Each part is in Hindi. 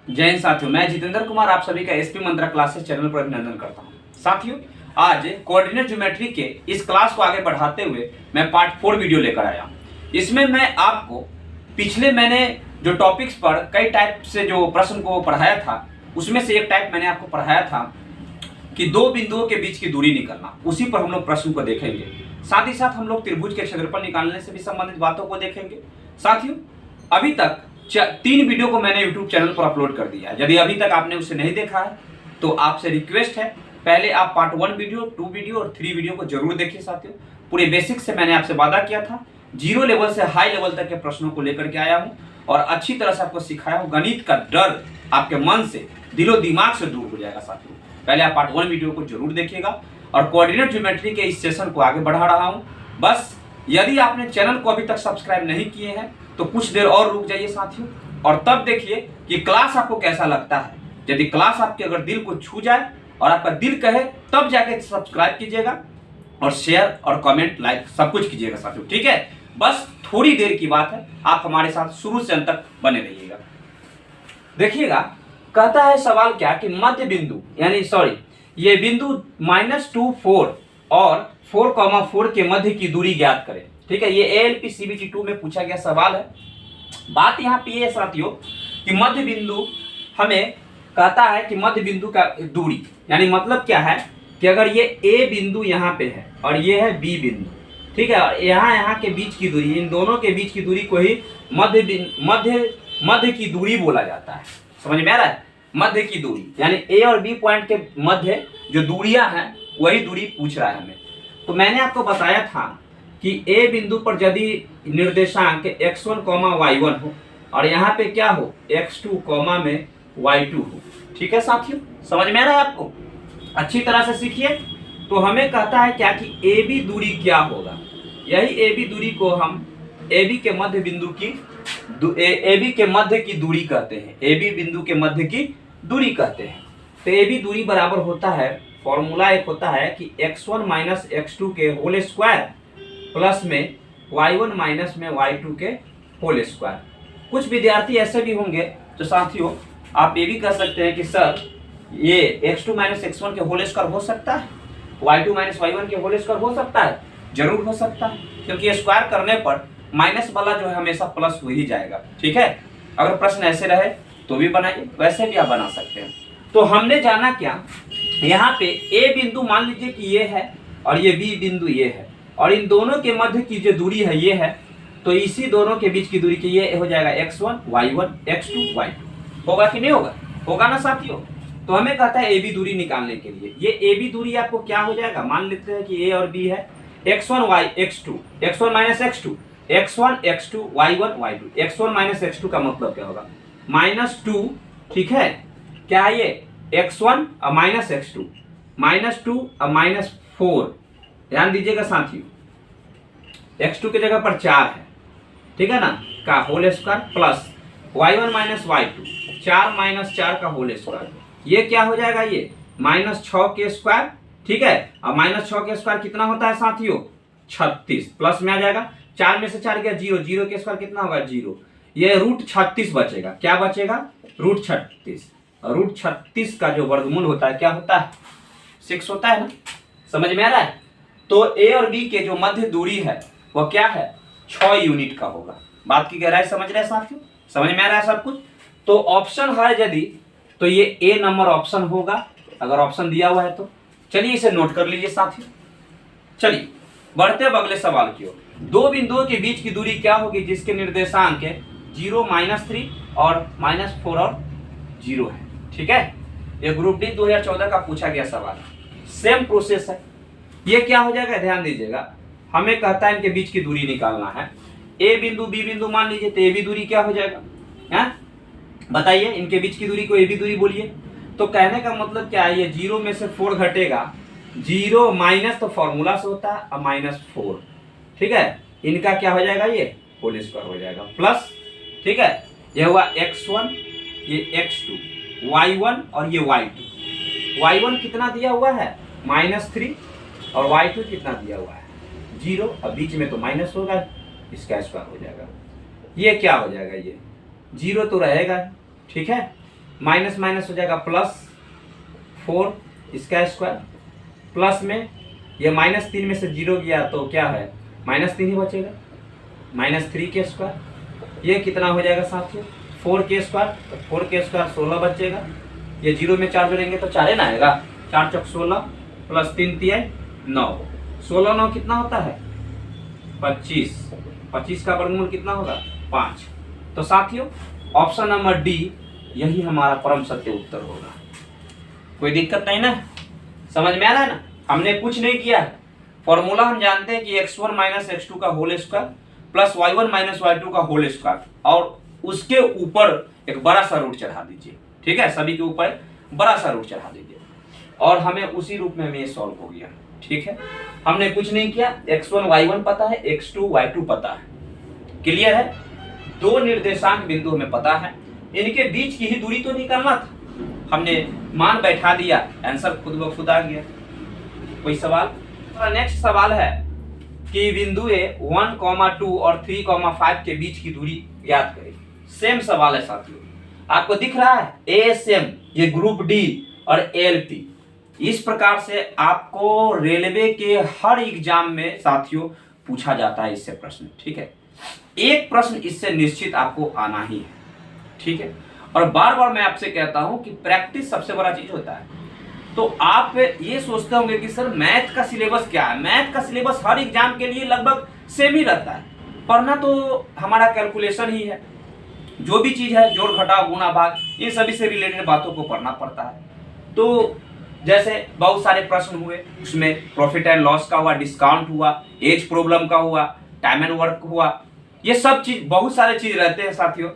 जय हिंद साथियों, मैं जितेंद्र कुमार आप सभी का एसपी मंत्रा क्लासेस चैनल पर अभिनंदन करता हूं। साथियों, आज कोऑर्डिनेट ज्योमेट्री के इस क्लास को आगे बढ़ाते हुए मैं पार्ट 4 वीडियो लेकर आया हूं। इसमें मैं आपको पिछले मैंने जो टॉपिक्स पर कई टाइप से जो प्रश्न को पढ़ाया था, उसमें से एक टाइप मैंने आपको पढ़ाया था कि दो बिंदुओं के बीच की दूरी निकालना। उसी पर हम लोग प्रश्न को देखेंगे। साथ ही साथ हम लोग त्रिभुज के क्षेत्रफल निकालने से भी संबंधित बातों को देखेंगे। साथियों, अभी तक 3 वीडियो को मैंने YouTube चैनल पर अपलोड कर दिया है। यदि अभी तक आपने उसे नहीं देखा है तो आपसे रिक्वेस्ट है, पहले आप पार्ट 1 वीडियो, 2 वीडियो और 3 वीडियो को जरूर देखिए। साथियों, पूरे बेसिक से मैंने आपसे वादा किया था, 0 लेवल से हाई लेवल तक के प्रश्नों को लेकर के आया हूँ और अच्छी तरह से आपको सिखाया हूँ। गणित का डर आपके मन से, दिलो दिमाग से दूर हो जाएगा। साथियों, पहले आप पार्ट 1 वीडियो को जरूर देखिएगा और कोऑर्डिनेट ज्योमेट्री के इस सेशन को आगे बढ़ा रहा हूँ। बस यदि आपने चैनल को अभी तक सब्सक्राइब नहीं किए हैं तो कुछ देर और रुक जाइए साथियों, और तब देखिए कि क्लास आपको कैसा लगता है। यदि क्लास आपके अगर दिल को छू जाए और आपका दिल कहे तब जाके सब्सक्राइब कीजिएगा और शेयर और कमेंट लाइक सब कुछ कीजिएगा साथियों। ठीक है, बस थोड़ी देर की बात है, आप हमारे साथ शुरू से अंत तक बने रहिएगा। देखिएगा, कहता है सवाल क्या कि मध्य बिंदु ये बिंदु -2 4 और 4,4 के मध्य की दूरी ज्ञात करें। ठीक है, ये ALP CBT 2 में पूछा गया सवाल है। बात यहाँ पे ये है साथियों कि मध्य बिंदु हमें कहता है कि मध्य बिंदु का दूरी, यानी मतलब क्या है कि अगर ये A बिंदु यहाँ पे है और ये है B बिंदु, ठीक है, और यहाँ के बीच की दूरी, इन दोनों के बीच की दूरी को ही मध्य की दूरी बोला जाता है। समझ में आ रहा है? मध्य की दूरी यानी A और B पॉइंट के मध्य जो दूरियां हैं वही दूरी पूछ रहा है हमें। तो मैंने आपको बताया था कि A बिंदु पर यदि निर्देशांक x1, y1 हो और यहाँ पे क्या हो x2, में y2 हो। ठीक है साथियों, समझ में आ रहा है आपको? अच्छी तरह से सीखिए। तो हमें कहता है क्या कि AB दूरी क्या होगा, यही AB दूरी को हम AB के मध्य बिंदु की AB के मध्य की दूरी कहते हैं। AB बिंदु के मध्य की दूरी कहते हैं। तो AB दूरी बराबर होता है, फॉर्मूला एक होता है कि x1 माइनस x2 के होल स्क्वायर प्लस में y1 माइनस में y2 के होल स्क्वायर। कुछ विद्यार्थी ऐसे भी होंगे तो साथियों आप ये भी कह सकते हैं कि सर ये x2 माइनस x1 के होल स्क्वायर हो सकता है, y2 माइनस y1 के होल स्क्वायर हो सकता है। जरूर हो सकता है, क्योंकि स्क्वायर करने पर माइनस वाला जो है हमेशा प्लस हो ही जाएगा। ठीक है, अगर प्रश्न ऐसे रहे तो भी बनाइए, वैसे भी आप बना सकते हैं। तो हमने जाना क्या, यहाँ पे A बिंदु मान लीजिए कि ये है और ये B बिंदु ये है और इन दोनों के मध्य की जो दूरी है ये है, तो इसी दोनों के बीच की दूरी की ये हो जाएगा x1 y1 x2 y2। होगा कि नहीं होगा? होगा ना साथियों? तो हमें कहता है AB दूरी निकालने के लिए, ये AB दूरी आपको क्या हो जाएगा, मान लेते हैं कि A और B है, x1 y x2 x1 minus x2 x1 x2 y1 y2। x1 minus x2 का मतलब क्या होगा, -2। ठीक है, क्या है ये x1 और माइनस x2 -2 और -4। ध्यान दीजिएगा साथियों, x2 के जगह पर 4 है, ठीक है ना, का whole square plus y1 minus y2 4 minus 4 का होल स्क्वायर। ये क्या हो जाएगा, ये -6 के स्क्वायर। ठीक है, और -6 के स्क्वायर कितना होता है साथियों 36, प्लस में आ जाएगा 4 में से 4 गया 0, 0 के स्क्वायर कितना होगा 0। ये √36 बचेगा। क्या बचेगा, √36। √36 का जो वर्गमूल होता है क्या होता है, 6 होता है ना। समझ में आ रहा है? तो A और B के जो मध्य दूरी है वह क्या है, 6 यूनिट का होगा। बात की गहराई समझ रहे हैं साथियों? समझ में आ रहा है सब कुछ? तो ऑप्शन है यदि, तो ये A नंबर ऑप्शन होगा, अगर ऑप्शन दिया हुआ है तो। चलिए इसे नोट कर लीजिए साथियों। चलिए बढ़ते अब अगले सवाल की ओर। दो बिंदुओं के बीच की दूरी क्या होगी जिसके निर्देशांक 0 -3 और -4 और 0 है। ठीक है, ये ग्रुप डी 2014 का पूछा गया सवाल है। सेम प्रोसेस है। ये क्या हो जाएगा, ध्यान दीजिएगा, हमें कहता है इनके बीच की दूरी निकालना है। A बिंदु B बिंदु मान लीजिए, तो AB दूरी क्या हो जाएगा, हैं बताइए, इनके बीच की दूरी को AB दूरी बोलिए। तो कहने का मतलब क्या है, ये 0 में से 4 घटेगा, 0 माइनस तो फॉर्मूला से होता है और -4। ठीक है, इनका क्या हो जाएगा, ये होल स्क्वायर हो जाएगा प्लस। ठीक है, ये हुआ x1, ये x2, y1 और ये y2। y1 कितना दिया हुआ है -3 और y2 कितना दिया हुआ है 0, और बीच में तो माइनस होगा, इसका स्क्वायर हो जाएगा। ये क्या हो जाएगा, ये 0 तो रहेगा। ठीक है, माइनस माइनस हो जाएगा प्लस 4 इसका स्क्वायर, प्लस में ये -3 में से 0 गया तो क्या है -3 ही बचेगा, -3 के स्क्वायर। ये कितना हो जाएगा साथियों 4 के स्क्वायर, तो 4 के स्क्वायर 16 बचेगा। ये 0 में 4 जोड़ेंगे तो 4 ना आएगा, 4 चौक 16 प्लस 3 तिहाई 9, 16 9 कितना होता है 25, 25 का वर्गमूल कितना होगा 5। तो साथियों ऑप्शन नंबर डी यही हमारा परम सत्य उत्तर होगा। कोई दिक्कत नहीं ना, समझ में आ रहा है ना। हमने कुछ नहीं किया है, फॉर्मूला हम जानते हैं कि x1 माइनस x2 का whole square plus y1 minus y2 का होल स्क्वायर, और उसके ऊपर एक बड़ा सा रूट चढ़ा दीजिए। ठीक है, सभी के ऊपर बड़ा सा रूट चढ़ा दीजिए और हमें उसी रूप में ये सॉल्व हो गया। ठीक है, हमने कुछ नहीं किया, x1 y1 पता है, x2 y2 पता है, क्लियर है। दो निर्देशांक बिंदु हमें पता है, इनके बीच की ही दूरी तो निकालना था, हमने मान बैठा दिया, आंसर खुद ब खुद आ गया। कोई सवाल? नेक्स्ट सवाल है कि बिंदु ए 1, 2 और 3, 5 के बीच की दूरी ज्ञात करें। सेम सवाल है साथियों, आपको दिख रहा है एएसएम, ये ग्रुप डी और एलपी। इस प्रकार से आपको रेलवे के हर एग्जाम में साथियों पूछा जाता है इससे प्रश्न। ठीक है, एक प्रश्न इससे निश्चित आपको आना ही है। ठीक है, और बार बार मैं आपसे कहता हूं कि प्रैक्टिस सबसे बड़ा चीज होता है। तो आप ये सोचते होंगे कि सर मैथ का सिलेबस क्या है। मैथ का सिलेबस हर एग्जाम के लिए लगभग सेम ही रहता है, पढ़ना तो हमारा कैलकुलेशन ही है, जो भी चीज है जोड़ घटाव गुणा भाग, इन सभी से रिलेटेड बातों को पढ़ना पड़ता है। तो जैसे बहुत सारे प्रश्न हुए, उसमें प्रॉफिट एंड लॉस का हुआ, डिस्काउंट हुआ, एज प्रॉब्लम का हुआ, टाइम एंड वर्क हुआ, ये सब चीज बहुत सारे चीज रहते हैं साथियों।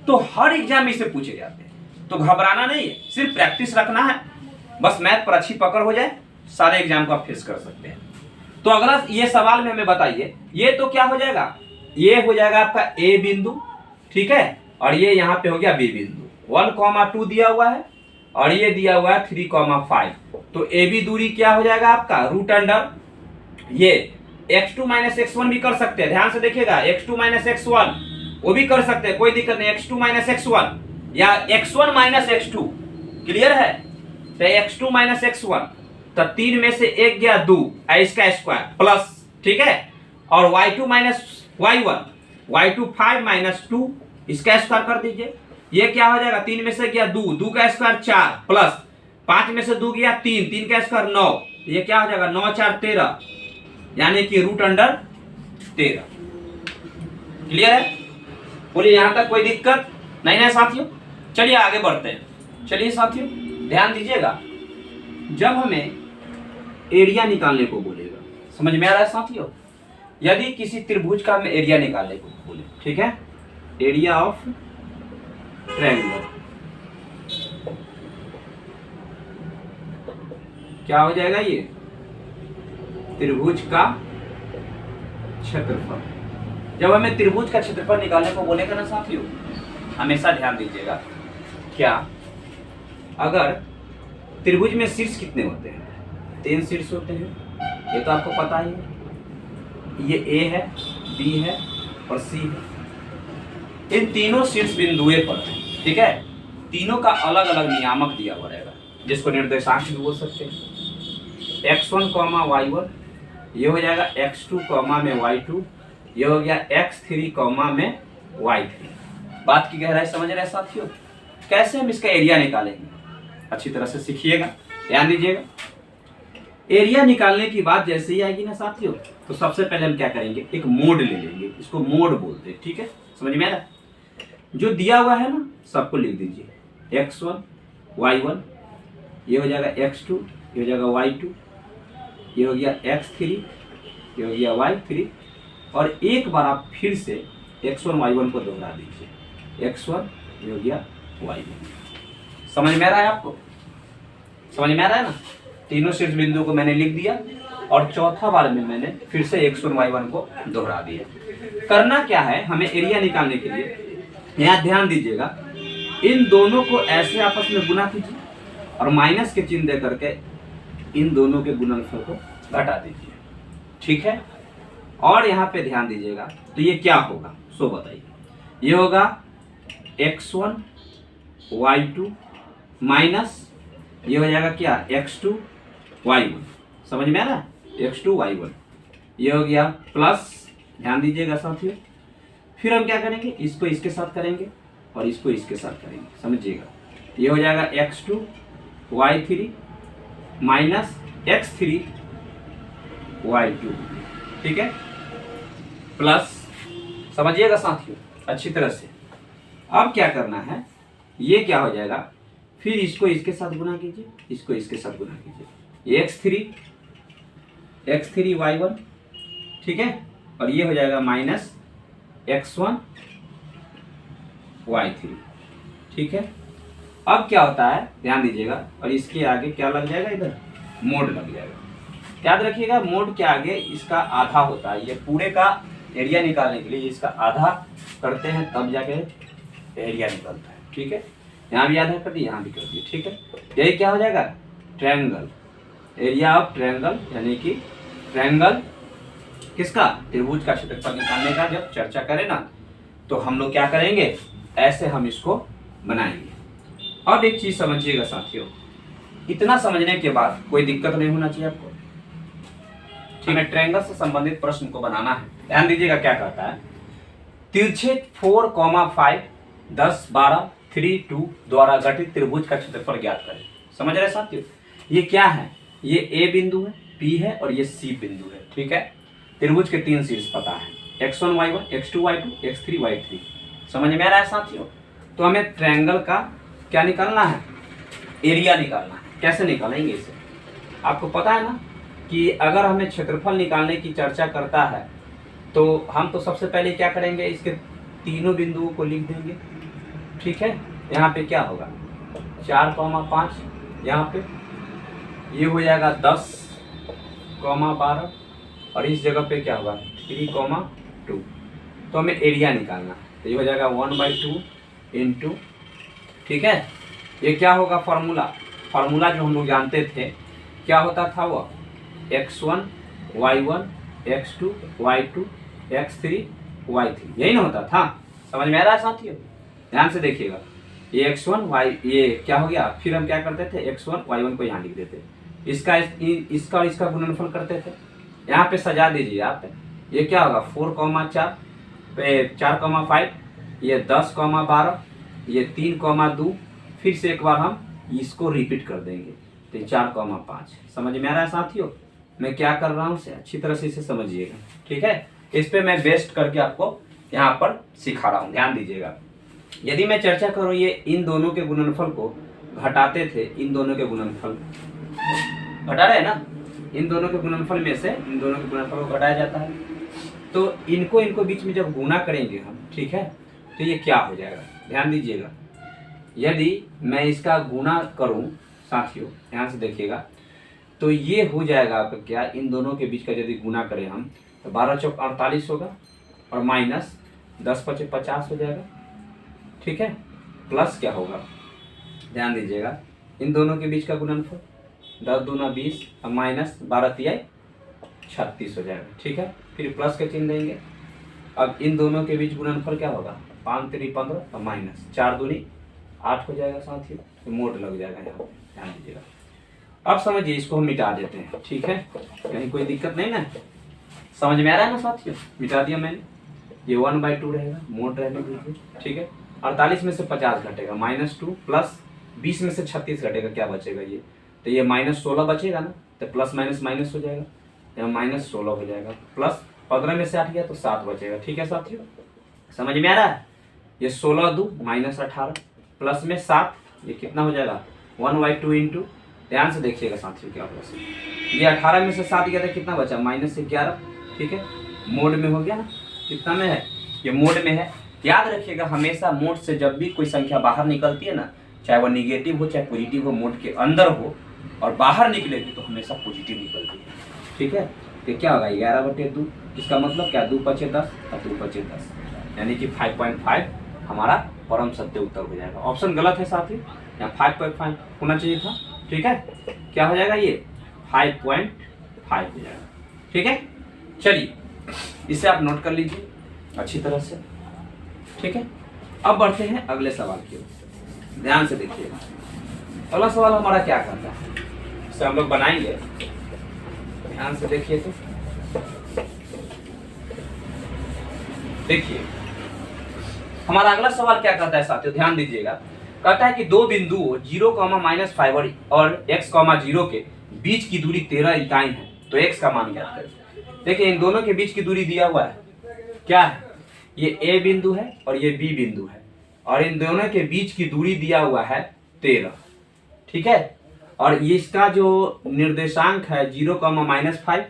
तो हर एग्जाम में इसे पूछे जाते हैं, तो घबराना नहीं है, सिर्फ प्रैक्टिस रखना है, बस मैथ पर अच्छी पकड़ हो जाए, सारे एग्जाम को आप फेस कर सकते हैं। तो अगला ये सवाल में हमें बताइए, ये तो क्या हो जाएगा, ये हो जाएगा आपका ए बिंदु, ठीक है, और ये यहाँ पे हो गया बी बिंदु। 1, 2 दिया हुआ है और ये दिया हुआ है 3, 5। तो ए बी दूरी क्या हो जाएगा आपका रूट अंडर, ये x2 माइनस x1 भी कर सकते हैं, ध्यान से देखिएगा, x2 माइनस x1 वो भी कर सकते हैं, कोई दिक्कत नहीं, x2 माइनस x1 या x1 माइनस x2, क्लियर है। तो x2 माइनस x1, तो 3 में से 1 गया 2, इसका स्क्वायर प्लस, ठीक है, और y2 minus y1, y2 5 minus 2, इसका स्क्वायर कर दीजिए, ये क्या हो जाएगा, 3 में से गया 2, 2 का स्क्वायर 4 प्लस 5 में से 2 गया 3, 3 का स्क्वायर 9, ये क्या हो जाएगा 9 4 13, यानी कि रूट अंडर 13। क्लियर है, बोलिए यहां तक कोई दिक्कत नहीं है साथियों। चलिए आगे बढ़ते हैं। चलिए साथियों ध्यान दीजिएगा, जब हमें एरिया निकालने को बोलेगा, समझ में आ रहा है साथियों, यदि किसी त्रिभुज का हमें एरिया निकालने को बोले, ठीक है, एरिया ऑफ ट्रायंगल, क्या हो जाएगा, ये त्रिभुज का क्षेत्रफल। जब हमें त्रिभुज का क्षेत्रफल निकालने को बोलेगा ना साथियों, हमेशा ध्यान दीजिएगा, क्या अगर त्रिभुज में शीर्ष कितने होते हैं, 3 शीर्ष होते हैं, ये तो आपको पता ही है, ये ए है, बी है और सी है। इन तीनों शीर्ष बिंदुओं पर, ठीक है, तीनों का अलग अलग नियामक दिया हुआ रहेगा, जिसको निर्देशांक भी बोल सकते हैं। x1, y1, ये हो जाएगा x2, में y2, ये हो गया x3, में y3। बात की गहराई समझ रहे हैं साथियों। कैसे हम इसका एरिया निकालेंगे, अच्छी तरह से सीखिएगा, ध्यान दीजिएगा। एरिया निकालने की बात जैसे ही आएगी ना साथियों, तो सबसे पहले हम क्या करेंगे, एक मोड ले लेंगे, इसको मोड बोलते हैं, ठीक है, समझ में आ रहा है। जो दिया हुआ है ना सबको लिख दीजिए, x1, y1, ये हो जाएगा x2, ये हो जाएगा y2, ये हो गया x3, ये हो गया y3, और एक बार आप फिर से x1 y1 को दोहरा दीजिए, x1 ये हो गया y1। समझ में आ रहा है आपको, समझ में आ रहा है ना। तीनों शीर्ष बिंदुओं को मैंने लिख दिया और चौथा बार में मैंने फिर से x1 y1 को दोहरा दिया। करना क्या है, हमें एरिया निकालने के लिए यहाँ ध्यान दीजिएगा, इन दोनों को ऐसे आपस में गुना कीजिए और माइनस के चिन्ह दे करके इन दोनों के गुणनफल को घटा दीजिए, ठीक है। और यहाँ पे ध्यान दीजिएगा, तो ये क्या होगा सो बताइए, ये होगा x1 y2 माइनस ये हो जाएगा क्या x2y1, समझ में आ रहा है, x2y1 ये हो गया प्लस, ध्यान दीजिएगा साथियों, फिर हम क्या करेंगे, इसको इसके साथ करेंगे और इसको इसके साथ करेंगे, समझिएगा, ये हो जाएगा x2y3 माइनस x3y2, ठीक है, प्लस, समझिएगा साथियों अच्छी तरह से। अब क्या करना है, ये क्या हो जाएगा, फिर इसको इसके साथ गुना कीजिए, इसको इसके साथ गुना कीजिए, ये x3y1, ठीक है, और ये हो जाएगा माइनस x1y3, ठीक है। अब क्या होता है ध्यान दीजिएगा, और इसके आगे क्या लग जाएगा, इधर मोड लग जाएगा। याद रखिएगा मोड के आगे इसका आधा होता है, ये पूरे का एरिया निकालने के लिए इसका आधा करते हैं तब जाके एरिया निकलता है, ठीक है। यहाँ भी आधा कर दिए, यहाँ भी कर दिए, ठीक है। यही क्या हो जाएगा, ट्रायंगल, एरिया ऑफ ट्रायंगल, यानी कि ट्रायंगल किसका, त्रिभुज का क्षेत्रफल निकालने का जब चर्चा करें ना, तो हम लोग क्या करेंगे, ऐसे हम इसको बनाएंगे। अब एक चीज समझिएगा साथियों, इतना समझने के बाद कोई दिक्कत नहीं होना चाहिए आपको, ठीक है। ट्रायंगल से संबंधित प्रश्न को बनाना है, ध्यान दीजिएगा क्या कहता है, तिरछे 4,5 10 12 3 2 द्वारा गठित त्रिभुज का क्षेत्रफल ज्ञात करें। समझ रहे साथियों, ये क्या है, ये ए बिंदु है, पी है और ये सी बिंदु है, ठीक है। त्रिभुज के 3 शीर्ष पता है, x1y1 x2y2 x3y3, समझ में आ रहा है साथियों। तो हमें ट्रायंगल का क्या निकालना है, एरिया निकालना है। कैसे निकालेंगे इसे, आपको पता है ना कि अगर हमें क्षेत्रफल निकालने की चर्चा करता है तो हम तो सबसे पहले क्या करेंगे, इसके तीनों बिंदुओं को लिख देंगे, ठीक है। यहाँ पे क्या होगा 4,5, यहाँ पे ये हो जाएगा 10,12 और इस जगह पे क्या होगा 3,2। तो हमें एरिया निकालना है, तो ये हो जाएगा 1/2 इंटू, ठीक है। ये क्या होगा फार्मूला जो हम लोग जानते थे, क्या होता था वो x1 y1 x2 y2 x3 y3, यही ना होता था, समझ में आ रहा है साथियों। ध्यान से देखिएगा, ये x1 y, ये क्या हो गया, फिर हम क्या करते थे x1 y1 को यहाँ लिख देते, इसका और इसका गुणनफल करते थे। यहाँ पे सजा दीजिए आप, ये क्या होगा 4,4 4,5, ये 10,12, ये 3,2, फिर से एक बार हम इसको रिपीट कर देंगे, तो 4,5। समझ में आ रहा है साथियों, मैं क्या कर रहा हूँ, अच्छी तरह से इसे समझिएगा, ठीक है। इस पे मैं बेस्ट करके आपको यहाँ पर सिखा रहा हूँ, ध्यान दीजिएगा। यदि मैं चर्चा करूँ, ये इन दोनों के गुणनफल को घटाते थे, इन दोनों के गुणनफल घटा रहे हैं ना, इन दोनों के गुणनफल में से इन दोनों के गुणनफल को घटाया जाता है, तो इनको बीच में जब गुना करेंगे हम, ठीक है, तो ये क्या हो जाएगा, ध्यान दीजिएगा। यदि मैं इसका गुना करूं साथियों, ध्यान से देखिएगा, तो ये हो जाएगा आपका क्या, इन दोनों के बीच का यदि गुना करें हम, तो 12 चौक 48 होगा और माइनस 10 पचे 50 हो जाएगा, ठीक है। प्लस क्या होगा, ध्यान दीजिएगा, इन दोनों के बीच का गुणनफल 10 दूना 20 और माइनस 12 तिहाई 36 हो जाएगा, ठीक है। फिर प्लस का चिन्ह देंगे। अब इन दोनों के बीच गुणनफल क्या होगा 5 3 15 और माइनस 4 दूनी 8 हो जाएगा साथियों, तो मोड लग जाएगा यहाँ पे, ध्यान दीजिएगा। अब समझिए, इसको हम मिटा देते हैं, ठीक है, कहीं कोई दिक्कत नहीं ना, समझ में आ रहा है ना साथियों। मिटा दिया मैंने, ये 1/2 रहेगा, मोड रहने दीजिए, ठीक है। 48 में से 50 घटेगा -2 प्लस 20 में से 36 घटेगा, क्या बचेगा ये, तो ये -16 बचेगा ना, तो प्लस माइनस माइनस हो जाएगा, यहाँ -16 हो जाएगा, प्लस 15 में से 8 गया तो 7 बचेगा, ठीक है साथियों। समझ में आ रहा है, ये 16 2 -18 प्लस में 7, ये कितना हो जाएगा 1/2 इंटू, ध्यान से देखिएगा साथियों क्या होगा, ये 18 में से 7 गया था, कितना बचा -11, ठीक है। मोड में हो गया ना, कितना में है, ये मोड में है। याद रखिएगा हमेशा मोड से जब भी कोई संख्या बाहर निकलती है ना, चाहे वो निगेटिव हो चाहे पॉजिटिव हो, मोड के अंदर हो और बाहर निकलेगी तो हमेशा पॉजिटिव निकलती है, ठीक है। तो क्या होगा 11/2, इसका मतलब क्या 2 पचे 10 और 2 पचे 10, यानी कि 5.5 हमारा परम सत्य उत्तर हो जाएगा। ऑप्शन गलत है साथी, यहाँ 5.5 होना चाहिए था, ठीक है। क्या हो जाएगा ये 5.5 हो जाएगा, ठीक है। चलिए इसे आप नोट कर लीजिए अच्छी तरह से, ठीक है। अब बढ़ते हैं अगले सवाल की ओर, ध्यान से देखिएगा। अगला सवाल हमारा क्या करता है, इसे हम लोग बनाएंगे, ध्यान से देखिए। तो देखिए हमारा अगला सवाल क्या कहता है साथियों, ध्यान दीजिएगा। कहता है कि दो बिंदुओं 0, -5 और x, 0 के बीच की दूरी 13 इकाई है, तो x का मान ज्ञात करें। देखिए इन दोनों के बीच की दूरी दिया हुआ है, क्या है, ये a बिंदु है और ये b बिंदु है, और इन दोनों के बीच की दूरी दिया हुआ है 13, ठीक है। और ये इसका जो निर्देशांक है 0,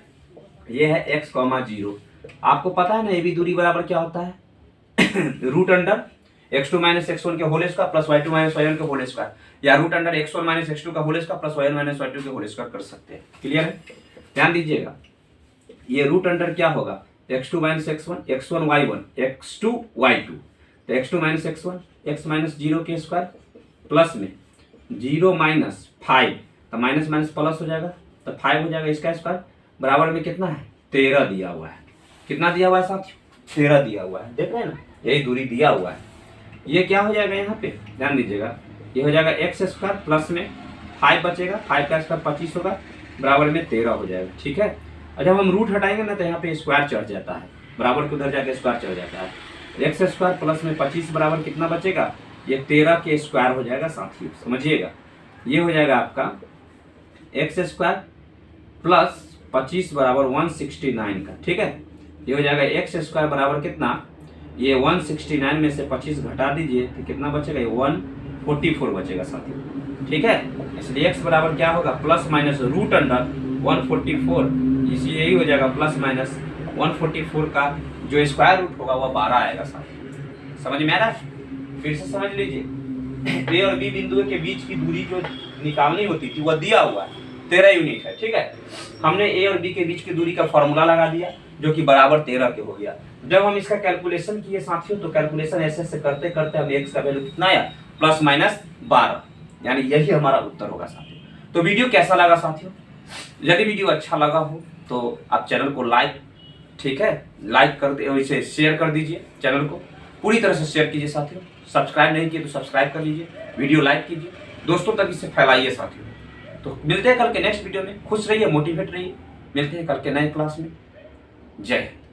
ये है x, 0। आपको पता है ना ये भी दूरी बराबर क्या होता है रूट अंडर x2 - x1 के whole square plus y2 - y1 के होल स्क्वायर, या रूट अंडर x1 - x2 का whole square plus y1 - y2 के होल स्क्वायर कर सकते हैं। क्लियर है, ध्यान दीजिएगा। ये रूट अंडर क्या होगा, x2 - x1, x1 y1, x2 y2, तो x2 - x1 x - 0 के स्क्वायर प्लस में 0 - 5, तो माइनस माइनस प्लस हो जाएगा, तो 5 हो जाएगा इसका स्क्वायर, बराबर में कितना है 13 दिया हुआ है। कितना दिया हुआ है साथियों, 13 दिया हुआ है, देख रहे हैं ना, यही दूरी दिया हुआ है। ये क्या हो जाएगा यहाँ पे, ध्यान दीजिएगा, ये हो जाएगा x स्क्वायर प्लस में 5 बचेगा, 5 का स्क्वायर 25 होगा, बराबर में 13 हो जाएगा, ठीक है। और जब हम रूट हटाएंगे ना तो यहाँ पे स्क्वायर चढ़ जाता है, बराबर को उधर जाके स्क्वायर चढ़ जाता है। x स्क्वायर प्लस में 25 बराबर कितना बचेगा, ये 13 के स्क्वायर हो जाएगा साथियों, समझिएगा। ये हो जाएगा आपका x स्क्वायर प्लस 25 बराबर 169 का, ठीक है। ये हो जाएगा x स्क्वायर बराबर कितना, ये 169 में से 25 घटा दीजिए तो कितना बचेगा, ये 144 बचेगा साथियों, ठीक है। इसलिए x बराबर क्या होगा, प्लस माइनस रूट अंडर 144, इसलिए यही हो जाएगा प्लस माइनस 144 का जो स्क्वायर रूट होगा वह 12 आएगा साथियों। समझ में आ रहा है, फिर से समझ लीजिए। ए और बी बिंदु के बीच की दूरी जो निकालनी होती थी वह दिया हुआ है 13 यूनिट है, ठीक है। हमने ए और बी के बीच की दूरी का फॉर्मूला लगा दिया जो कि बराबर 13 के हो गया। जब हम इसका कैलकुलेशन किए साथियों, तो कैलकुलेशन ऐसे ऐसे करते करते हमें x का वैल्यू कितना आया, प्लस माइनस 12, यानी यही हमारा उत्तर होगा साथियों। तो वीडियो कैसा लगा साथियों, यदि वीडियो अच्छा लगा हो तो आप चैनल को लाइक, ठीक है, लाइक कर दे, इसे शेयर कर दीजिए, चैनल को पूरी तरह से शेयर कीजिए साथियों। सब्सक्राइब नहीं किए तो सब्सक्राइब कर लीजिए, वीडियो लाइक कीजिए, दोस्तों तक इसे फैलाइए साथियों। तो मिलते हैं कल के नेक्स्ट वीडियो में, खुश रहिए, मोटिवेट रहिए, मिलते हैं कल के नए क्लास में। जय हिंद।